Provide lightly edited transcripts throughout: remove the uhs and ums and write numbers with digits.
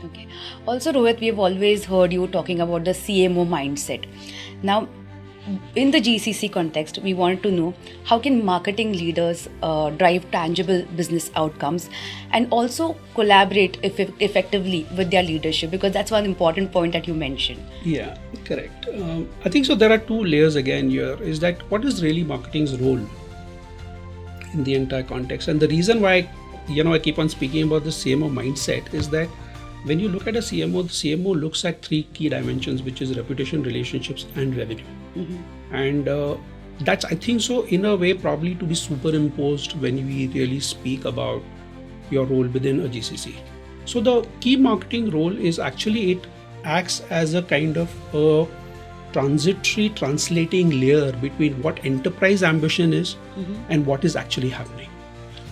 Okay. Also, Rohit, we have always heard you talking about the CMO mindset. Now, in the GCC context, we want to know how can marketing leaders drive tangible business outcomes and also collaborate effectively with their leadership, because that's one important point that you mentioned. Yeah, correct. I think so. There are two layers again here. Is that what is really marketing's role in the entire context? And the reason why I keep on speaking about the CMO mindset is that when you look at a CMO, the CMO looks at three key dimensions, which is reputation, relationships, and revenue. Mm-hmm. And that's, I think so, in a way, probably to be superimposed when we really speak about your role within a GCC. So the key marketing role is actually it acts as a kind of a transitory translating layer between what enterprise ambition is and what is actually happening.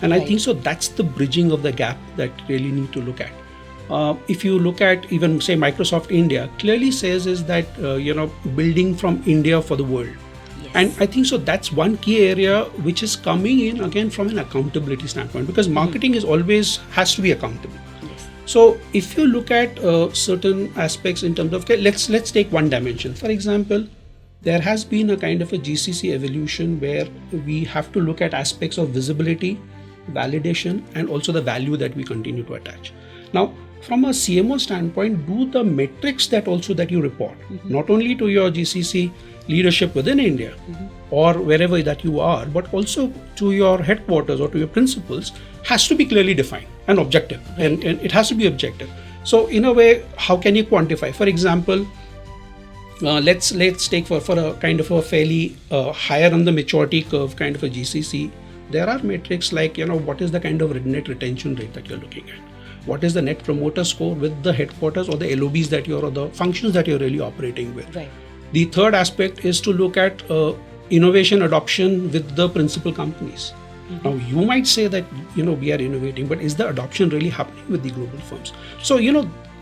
And I think so that's the bridging of the gap that really need to look at. If you look at even say Microsoft India, clearly says is that building from India for the world. Yes. And I think so that's one key area which is coming in again from an accountability standpoint, because marketing is always has to be accountable. Yes. So if you look at certain aspects in terms of, okay, let's take one dimension. For example, there has been a kind of a GCC evolution where we have to look at aspects of visibility, validation, and also the value that we continue to attach. Now, from a CMO standpoint, do the metrics that you report, not only to your GCC leadership within India or wherever that you are, but also to your headquarters or to your principals, has to be clearly defined and objective, and it has to be objective. So in a way, how can you quantify? For example, let's take for a kind of a fairly higher on the maturity curve kind of a GCC, there are metrics like, what is the kind of net retention rate that you're looking at? What is the net promoter score with the headquarters or the LOBs or the functions that you're really operating with? Right. The third aspect is to look at innovation adoption with the principal companies. Now, you might say that, we are innovating, but is the adoption really happening with the global firms? So,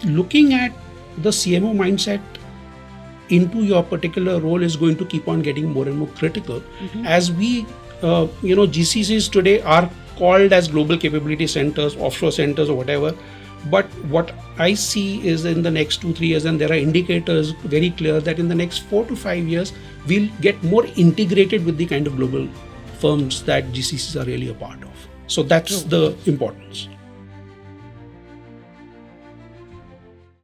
looking at the CMO mindset into your particular role is going to keep on getting more and more critical as we, GCCs today are called as global capability centers, offshore centers or whatever. But what I see is in the next 2-3 years, and there are indicators very clear that in the next 4 to 5 years, we'll get more integrated with the kind of global firms that GCCs are really a part of. So that's the importance.